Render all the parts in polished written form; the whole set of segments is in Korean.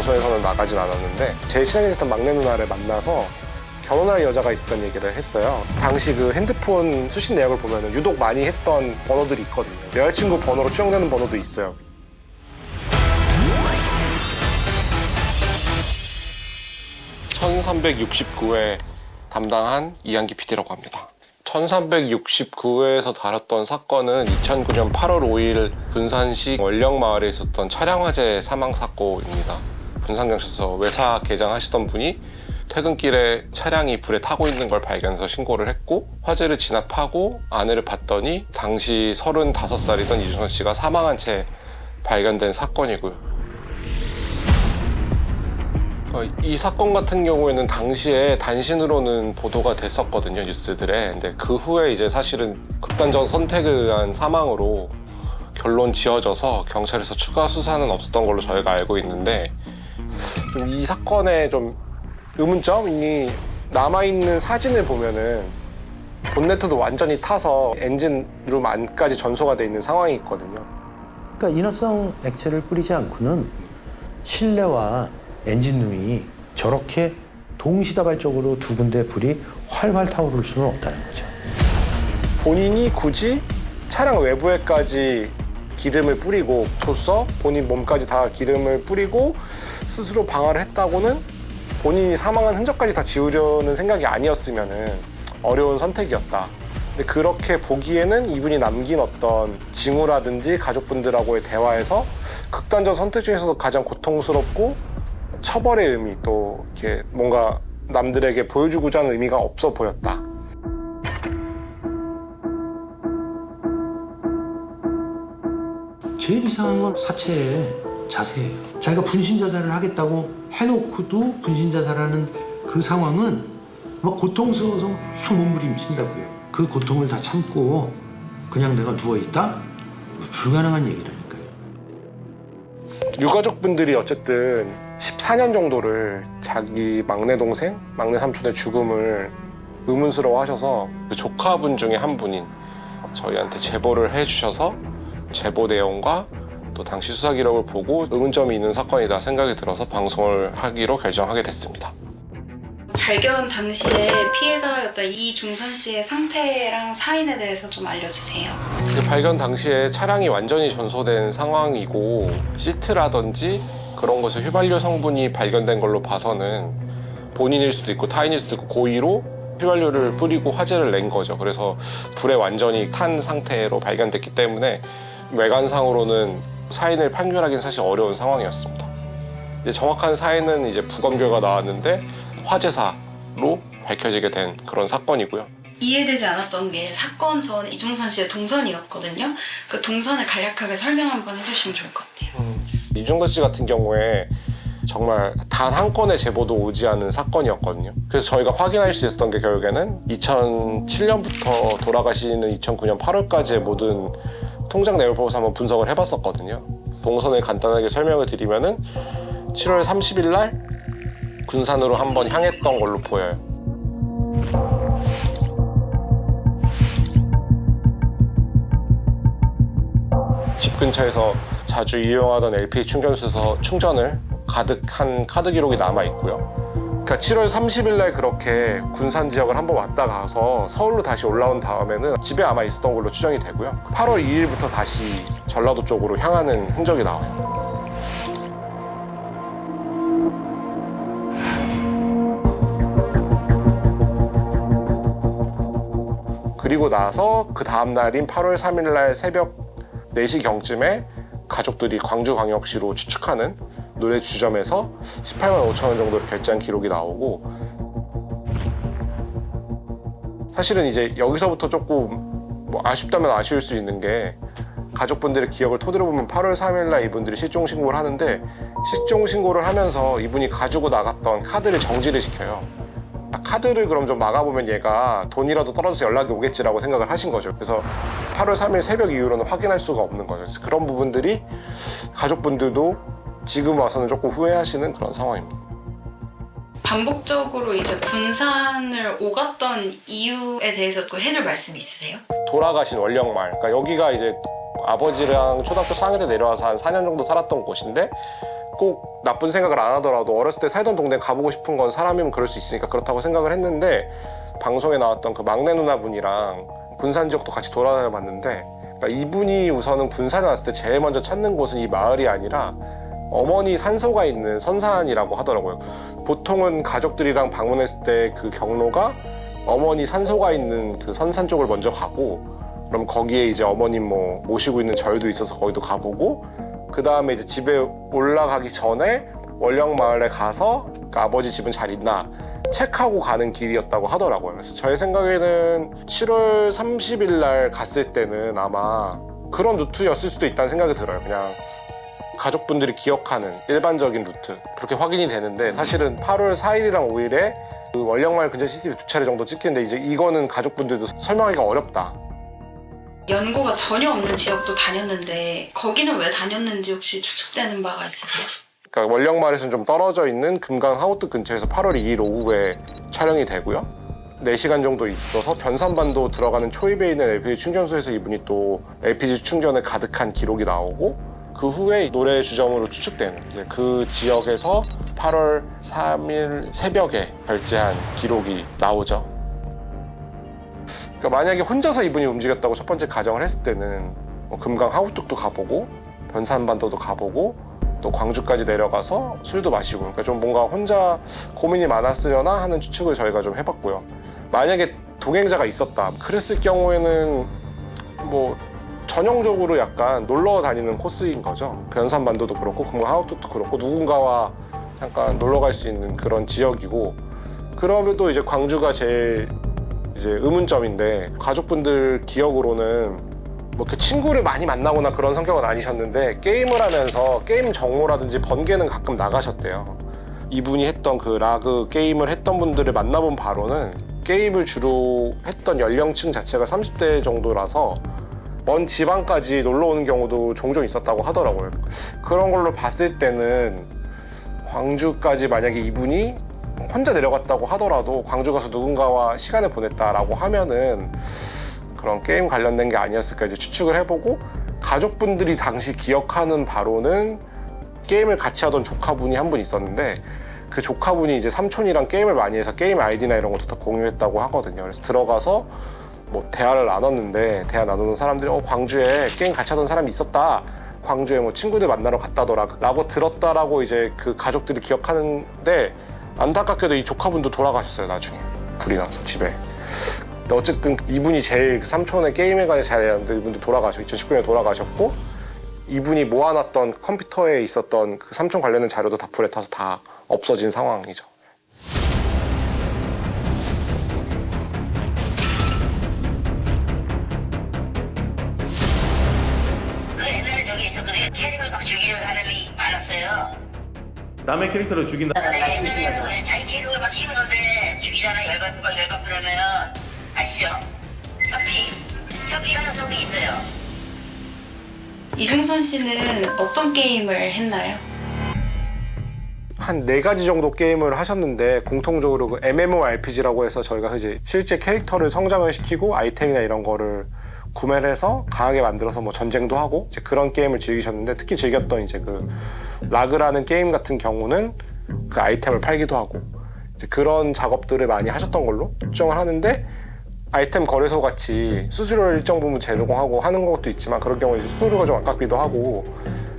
방송에서는 나가진 않았는데 제일 친하게 지냈던 막내 누나를 만나서 결혼할 여자가 있었다는 얘기를 했어요. 당시 그 핸드폰 수신 내역을 보면 유독 많이 했던 번호들이 있거든요. 여자친구 번호로 추정되는 번호도 있어요. (1369회) 담당한 이한기 PD라고 합니다. 1369회에서 다뤘던 사건은 2009년 8월 5일 군산시 원령마을에 있었던 차량 화재 사망 사고입니다. 군산경찰서 외사 개장하시던 분이 퇴근길에 차량이 불에 타고 있는 걸 발견해서 신고를 했고, 화재를 진압하고 아내를 봤더니 당시 35살이던 이준선 씨가 사망한 채 발견된 사건이고요. 이 사건 같은 경우에는 당시에 단신으로는 보도가 됐었거든요, 뉴스들에. 근데 그 후에 이제 사실은 극단적 선택에 의한 사망으로 결론 지어져서 경찰에서 추가 수사는 없었던 걸로 저희가 알고 있는데, 좀 이 사건에 좀 의문점이 남아있는 사진을 보면은 본네트도 완전히 타서 엔진룸 안까지 전소가 돼 있는 상황이 있거든요. 그러니까 인화성 액체를 뿌리지 않고는 실내와 엔진룸이 저렇게 동시다발적으로 두 군데 불이 활활 타오를 수는 없다는 거죠. 본인이 굳이 차량 외부에까지 기름을 뿌리고 줬어? 본인 몸까지 다 기름을 뿌리고 스스로 방화를 했다고는 본인이 사망한 흔적까지 다 지우려는 생각이 아니었으면은 어려운 선택이었다. 근데 그렇게 보기에는 이분이 남긴 어떤 징후라든지 가족분들하고의 대화에서 극단적 선택 중에서도 가장 고통스럽고 처벌의 의미, 또 이렇게 뭔가 남들에게 보여주고자 하는 의미가 없어 보였다. 제일 이상한 건 사체의 자세예요. 자기가 분신자살을 하겠다고 해놓고도 분신자살하는 그 상황은 막 고통스러워서 막 몸부림친다고요. 그 고통을 다 참고 그냥 내가 누워있다? 불가능한 얘기라니까요. 유가족분들이 어쨌든 14년 정도를 자기 막내 동생, 막내 삼촌의 죽음을 의문스러워 하셔서 그 조카분 중에 한 분인 저희한테 제보를 해주셔서 제보 내용과 또 당시 수사 기록을 보고 의문점이 있는 사건이다 생각이 들어서 방송을 하기로 결정하게 됐습니다. 발견 당시에 피해자였던 이중선 씨의 상태랑 사인에 대해서 좀 알려주세요. 발견 당시에 차량이 완전히 전소된 상황이고 시트라든지 그런 것에 휘발유 성분이 발견된 걸로 봐서는 본인일 수도 있고 타인일 수도 있고 고의로 휘발유를 뿌리고 화재를 낸 거죠. 그래서 불에 완전히 탄 상태로 발견됐기 때문에 외관상으로는 사인을 판결하기는 사실 어려운 상황이었습니다. 이제 정확한 사인은 이제 부검 결과 나왔는데 화재사로 밝혀지게 된 그런 사건이고요. 이해되지 않았던 게 사건 전 이중선 씨의 동선이었거든요. 그 동선을 간략하게 설명 한번 해주시면 좋을 것 같아요. 이중선 씨 같은 경우에 정말 단 한 건의 제보도 오지 않은 사건이었거든요. 그래서 저희가 확인할 수 있었던 게 결국에는 2007년부터 돌아가시는 2009년 8월까지의 모든 통장 내역을 보고서 한번 분석을 해봤었거든요. 동선을 간단하게 설명을 드리면은 7월 30일 날 군산으로 한번 향했던 걸로 보여요. 집 근처에서 자주 이용하던 LPG 충전소에서 충전을 가득한 카드 기록이 남아 있고요. 그러니까 7월 30일 날 그렇게 군산 지역을 한번 왔다 가서 서울로 다시 올라온 다음에는 집에 아마 있었던 걸로 추정이 되고요. 8월 2일부터 다시 전라도 쪽으로 향하는 흔적이 나와요. 그리고 나서 그 다음 날인 8월 3일 날 새벽 4시경쯤에 가족들이 광주광역시로 추측하는 노래 주점에서 18만 5천 원 정도를 결제한 기록이 나오고, 사실은 이제 여기서부터 조금 뭐 아쉽다면 아쉬울 수 있는 게 가족분들의 기억을 토대로 보면 8월 3일 날 이분들이 실종신고를 하는데 실종신고를 하면서 이분이 가지고 나갔던 카드를 정지를 시켜요. 카드를 그럼 좀 막아보면 얘가 돈이라도 떨어져서 연락이 오겠지라고 생각을 하신 거죠. 그래서 8월 3일 새벽 이후로는 확인할 수가 없는 거죠. 그래서 그런 부분들이 가족분들도 지금 와서는 조금 후회하시는 그런 상황입니다. 반복적으로 이제 군산을 오갔던 이유에 대해서 해줄 말씀이 있으세요? 돌아가신 원령마을, 그러니까 여기가 이제 아버지랑 초등학교 4학년 때 내려와서 한 4년 정도 살았던 곳인데 꼭 나쁜 생각을 안 하더라도 어렸을 때 살던 동네 가보고 싶은 건 사람이면 그럴 수 있으니까 그렇다고 생각을 했는데, 방송에 나왔던 그 막내 누나분이랑 군산 지역도 같이 돌아다녀 봤는데, 그러니까 이분이 우선은 군산에 왔을 때 제일 먼저 찾는 곳은 이 마을이 아니라 어머니 산소가 있는 선산이라고 하더라고요. 보통은 가족들이랑 방문했을 때 그 경로가 어머니 산소가 있는 그 선산 쪽을 먼저 가고, 그럼 거기에 이제 어머님 뭐 모시고 있는 절도 있어서 거기도 가보고, 그 다음에 이제 집에 올라가기 전에 월령마을에 가서 그러니까 아버지 집은 잘 있나 체크하고 가는 길이었다고 하더라고요. 그래서 저의 생각에는 7월 30일 날 갔을 때는 아마 그런 루트였을 수도 있다는 생각이 들어요. 그냥 가족분들이 기억하는 일반적인 루트 그렇게 확인이 되는데, 사실은 8월 4일이랑 5일에 그 월령마을 근처 CCTV 2차례 정도 찍히는데 이제 이거는 가족분들도 설명하기가 어렵다. 연고가 전혀 없는 지역도 다녔는데 거기는 왜 다녔는지 혹시 추측되는 바가 있으세요? 그러니까 월령마을에서는 좀 떨어져 있는 금강 하우트 근처에서 8월 2일 오후에 촬영이 되고요. 4시간 정도 있어서 변산반도 들어가는 초입에 있는 LPG 충전소에서 이분이 또 LPG 충전에 가득한 기록이 나오고, 그 후에 노래 주점으로 추측되는 그 지역에서 8월 3일 새벽에 결제한 기록이 나오죠. 그러니까 만약에 혼자서 이분이 움직였다고 첫 번째 가정을 했을 때는 뭐 금강 하우뚝도 가보고 변산반도도 가보고 또 광주까지 내려가서 술도 마시고, 그러니까 좀 뭔가 혼자 고민이 많았으려나 하는 추측을 저희가 좀 해봤고요. 만약에 동행자가 있었다 그랬을 경우에는 뭐 전형적으로 약간 놀러 다니는 코스인 거죠. 변산반도도 그렇고 금강 하우뚝도 그렇고 누군가와 잠깐 놀러 갈 수 있는 그런 지역이고, 그럼에도 이제 광주가 제일 이제 의문점인데, 가족분들 기억으로는 뭐 이렇게 친구를 많이 만나거나 그런 성격은 아니셨는데 게임을 하면서 게임 정모라든지 번개는 가끔 나가셨대요. 이분이 했던 그 라그 게임을 했던 분들을 만나본 바로는 게임을 주로 했던 연령층 자체가 30대 정도라서 먼 지방까지 놀러 오는 경우도 종종 있었다고 하더라고요. 그런 걸로 봤을 때는 광주까지 만약에 이분이 혼자 내려갔다고 하더라도 광주 가서 누군가와 시간을 보냈다라고 하면은 그런 게임 관련된 게 아니었을까 이제 추측을 해보고, 가족분들이 당시 기억하는 바로는 게임을 같이 하던 조카분이 한 분 있었는데, 그 조카분이 이제 삼촌이랑 게임을 많이 해서 게임 아이디나 이런 것도 다 공유했다고 하거든요. 그래서 들어가서 뭐 대화를 나눴는데, 대화 나누는 사람들이 광주에 게임 같이 하던 사람이 있었다, 광주에 뭐 친구들 만나러 갔다더라 라고 들었다라고 이제 그 가족들이 기억하는데, 안타깝게도 이 조카분도 돌아가셨어요. 나중에 불이 나서 집에. 근데 어쨌든 이분이 제일 삼촌의 게임에 관해서 잘 알았는데 이분도 2019년에 돌아가셨고, 이분이 모아놨던 컴퓨터에 있었던 그 삼촌 관련된 자료도 다 불에 타서 다 없어진 상황이죠. 그 옛날에 저기 있었거든요. 캐릭을 막 죽이는 사람이 많았어요. 남의 캐릭터를 죽인다. 자기 캐릭을 막 키우는데 죽이잖아. 열받고 그러면 아시죠? 협피 가능성이 있어요. 이중선 씨는 어떤 게임을 했나요? 한 4가지 정도 게임을 하셨는데, 공통적으로 그 MMORPG라고 해서 저희가 이제 실제 캐릭터를 성장을 시키고 아이템이나 이런 거를 구매를 해서 강하게 만들어서 뭐 전쟁도 하고 이제 그런 게임을 즐기셨는데, 특히 즐겼던 이제 그 라그라는 게임 같은 경우는 그 아이템을 팔기도 하고 이제 그런 작업들을 많이 하셨던 걸로 추정을 하는데, 아이템 거래소 같이 수수료를 일정 부분 제공하고 하는 것도 있지만, 그런 경우에 수수료가 좀 아깝기도 하고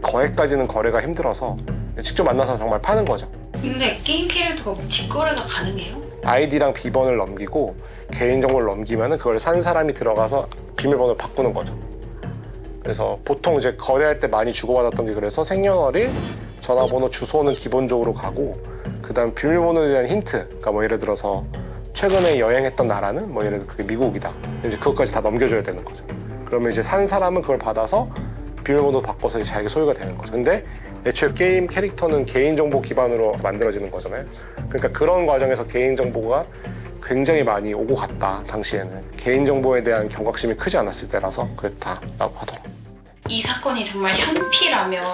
거액까지는 거래가 힘들어서 직접 만나서 정말 파는 거죠. 근데 게임 캐릭터가 뭐 뒷거래가 가능해요? 아이디랑 비번을 넘기고 개인정보를 넘기면은 그걸 산 사람이 들어가서 비밀번호를 바꾸는 거죠. 그래서 보통 이제 거래할 때 많이 주고받았던 게, 그래서 생년월일, 전화번호, 주소는 기본적으로 가고, 그 다음 비밀번호에 대한 힌트, 그러니까 뭐 예를 들어서 최근에 여행했던 나라는 뭐 예를 들어 그게 미국이다, 이제 그것까지 다 넘겨줘야 되는 거죠. 그러면 이제 산 사람은 그걸 받아서 비밀번호 바꿔서 이제 자기 소유가 되는 거죠. 근데 애초에 게임 캐릭터는 개인정보 기반으로 만들어지는 거잖아요. 그러니까 그런 과정에서 개인정보가 굉장히 많이 오고 갔다. 당시에는 개인정보에 대한 경각심이 크지 않았을 때라서 그랬다라고 하더라고요. 이 사건이 정말 현피라면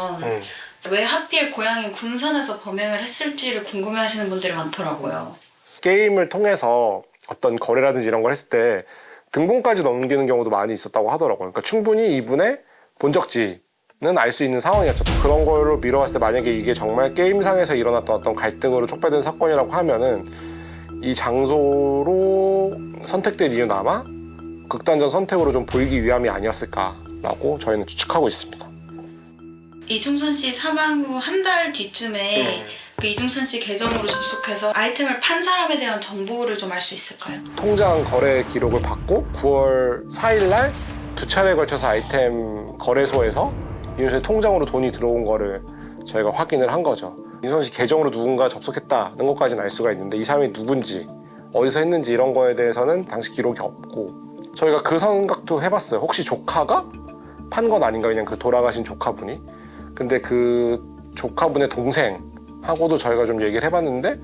왜 하필 고향인 군산에서 범행을 했을지를 궁금해하시는 분들이 많더라고요. 게임을 통해서 어떤 거래라든지 이런 걸 했을 때 등본까지 넘기는 경우도 많이 있었다고 하더라고요. 그러니까 충분히 이분의 본적지 알 수 있는 상황이었죠. 그런 걸로 미뤄봤을 때 만약에 이게 정말 게임상에서 일어났던 어떤 갈등으로 촉발된 사건이라고 하면은 이 장소로 선택된 이유는 아마 극단적 선택으로 좀 보이기 위함이 아니었을까라고 저희는 추측하고 있습니다. 이중선 씨 사망 후 한 달 뒤쯤에 그 이중선 씨 계정으로 접속해서 아이템을 판 사람에 대한 정보를 좀 알 수 있을까요? 통장 거래 기록을 받고 9월 4일 날 2차례에 걸쳐서 아이템 거래소에서 이준선 씨 통장으로 돈이 들어온 거를 저희가 확인을 한 거죠. 이준선 씨 계정으로 누군가 접속했다는 것까지는 알 수가 있는데 이 사람이 누군지 어디서 했는지 이런 거에 대해서는 당시 기록이 없고 저희가 그 생각도 해봤어요. 혹시 조카가 판 건 아닌가, 그냥 그 돌아가신 조카분이. 근데 그 조카분의 동생하고도 저희가 좀 얘기를 해봤는데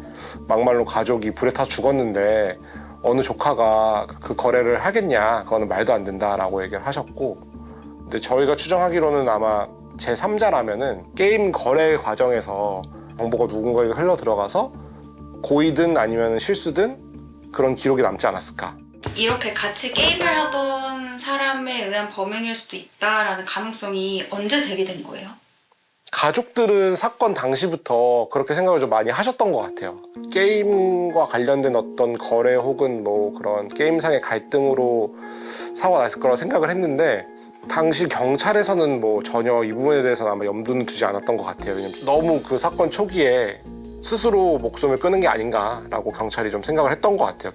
막말로 가족이 불에 타 죽었는데 어느 조카가 그 거래를 하겠냐, 그거는 말도 안 된다라고 얘기를 하셨고, 근데 저희가 추정하기로는 아마 제3자라면은 게임 거래 과정에서 정보가 누군가에게 흘러 들어가서 고의든 아니면 실수든 그런 기록이 남지 않았을까. 이렇게 같이 게임을 하던 사람에 의한 범행일 수도 있다라는 가능성이 언제 제기된 거예요? 가족들은 사건 당시부터 그렇게 생각을 좀 많이 하셨던 것 같아요. 게임과 관련된 어떤 거래 혹은 뭐 그런 게임상의 갈등으로 사고가 났을 거라고 생각을 했는데 당시 경찰에서는 뭐 전혀 이 부분에 대해서는 아마 염두는 두지 않았던 것 같아요. 왜냐면 너무 그 사건 초기에 스스로 목숨을 끊은 게 아닌가라고 경찰이 좀 생각을 했던 것 같아요.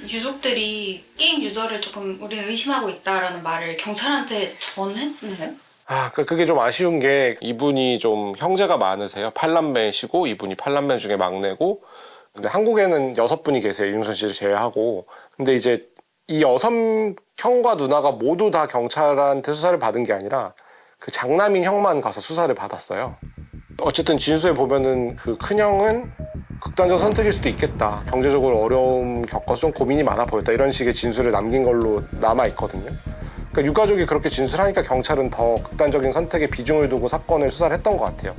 유족들이 게임 유저를 조금 우리는 의심하고 있다라는 말을 경찰한테 전했나요? 그게 좀 아쉬운 게 이분이 좀 형제가 많으세요. 8남매시고 이분이 8남매 중에 막내고, 근데 한국에는 6분이 계세요. 이중선 씨를 제외하고. 근데 이제 이 6 형과 누나가 모두 다 경찰한테 수사를 받은 게 아니라 그 장남인 형만 가서 수사를 받았어요. 어쨌든 진술에 보면은 그 큰형은 극단적 선택일 수도 있겠다, 경제적으로 어려움 겪어서 좀 고민이 많아 보였다, 이런 식의 진술을 남긴 걸로 남아있거든요. 그러니까 유가족이 그렇게 진술하니까 경찰은 더 극단적인 선택에 비중을 두고 사건을 수사를 했던 것 같아요.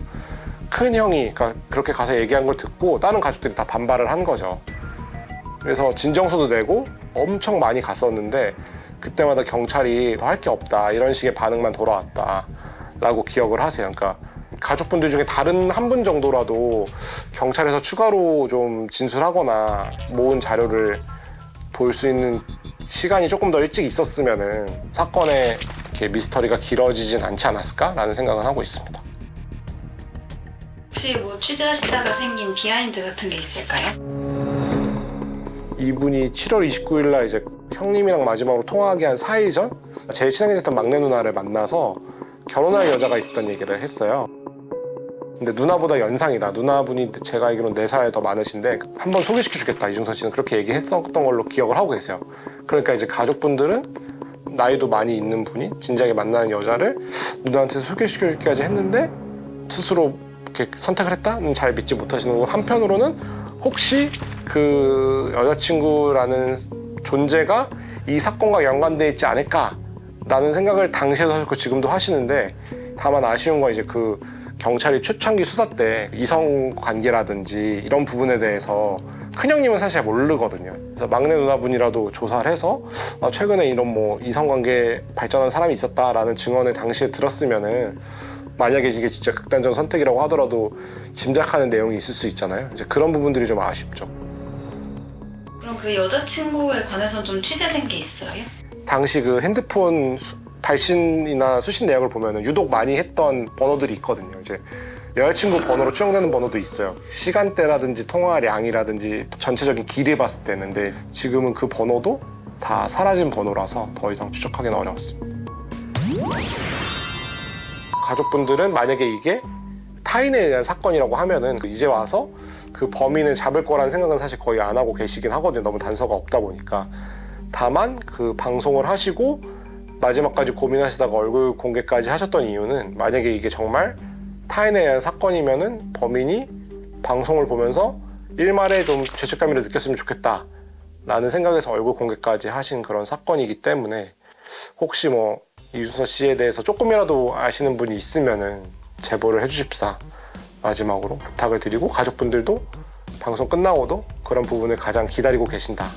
큰형이 그러니까 그렇게 가서 얘기한 걸 듣고 다른 가족들이 다 반발을 한 거죠. 그래서 진정서도 내고 엄청 많이 갔었는데 그때마다 경찰이 더 할 게 없다, 이런 식의 반응만 돌아왔다라고 기억을 하세요. 그러니까 가족분들 중에 다른 한 분 정도라도 경찰에서 추가로 좀 진술하거나 모은 자료를 볼 수 있는 시간이 조금 더 일찍 있었으면은 사건의 이렇게 미스터리가 길어지진 않지 않았을까라는 생각은 하고 있습니다. 혹시 뭐 취재하시다가 생긴 비하인드 같은 게 있을까요? 이분이 7월 29일 날 이제 형님이랑 마지막으로 통화하기 한 4일 전 제일 친하게 막내 누나를 만나서 결혼할 여자가 있었던 얘기를 했어요. 근데 누나보다 연상이다, 누나분이 제가 알기로는 4살 더 많으신데 한번 소개시켜주겠다, 이중선 씨는 그렇게 얘기했었던 걸로 기억을 하고 계세요. 그러니까 이제 가족분들은 나이도 많이 있는 분이 진작에 만나는 여자를 누나한테 소개시켜주기까지 했는데 스스로 이렇게 선택을 했다는 잘 믿지 못하시는 거고, 한편으로는 혹시 그 여자친구라는 존재가 이 사건과 연관돼 있지 않을까라는 생각을 당시에도 하셨고 지금도 하시는데, 다만 아쉬운 건 이제 그 경찰이 초창기 수사 때 이성 관계라든지 이런 부분에 대해서 큰형님은 사실 모르거든요. 그래서 막내 누나분이라도 조사를 해서 최근에 이런 뭐 이성 관계에 발전한 사람이 있었다라는 증언을 당시에 들었으면은 만약에 이게 진짜 극단적 선택이라고 하더라도 짐작하는 내용이 있을 수 있잖아요. 이제 그런 부분들이 좀 아쉽죠. 그럼 그 여자친구에 관해서는 좀 취재된 게 있어요? 당시 그 핸드폰 발신이나 수신 내역을 보면은 유독 많이 했던 번호들이 있거든요. 이제 여자친구 번호로 추정되는 번호도 있어요. 시간대라든지 통화량이라든지 전체적인 길이 봤을 때는. 근데 지금은 그 번호도 다 사라진 번호라서 더 이상 추적하기는 어려웠습니다. 가족분들은 만약에 이게 타인에 의한 사건이라고 하면은 이제 와서 그 범인을 잡을 거라는 생각은 사실 거의 안 하고 계시긴 하거든요. 너무 단서가 없다 보니까. 다만 그 방송을 하시고 마지막까지 고민하시다가 얼굴 공개까지 하셨던 이유는 만약에 이게 정말 타인에 의한 사건이면은 범인이 방송을 보면서 일말에 좀 죄책감이라도 느꼈으면 좋겠다 라는 생각에서 얼굴 공개까지 하신 그런 사건이기 때문에 혹시 뭐 이준선 씨에 대해서 조금이라도 아시는 분이 있으면은 제보를 해주십사 마지막으로 부탁을 드리고, 가족분들도 방송 끝나고도 그런 부분을 가장 기다리고 계신다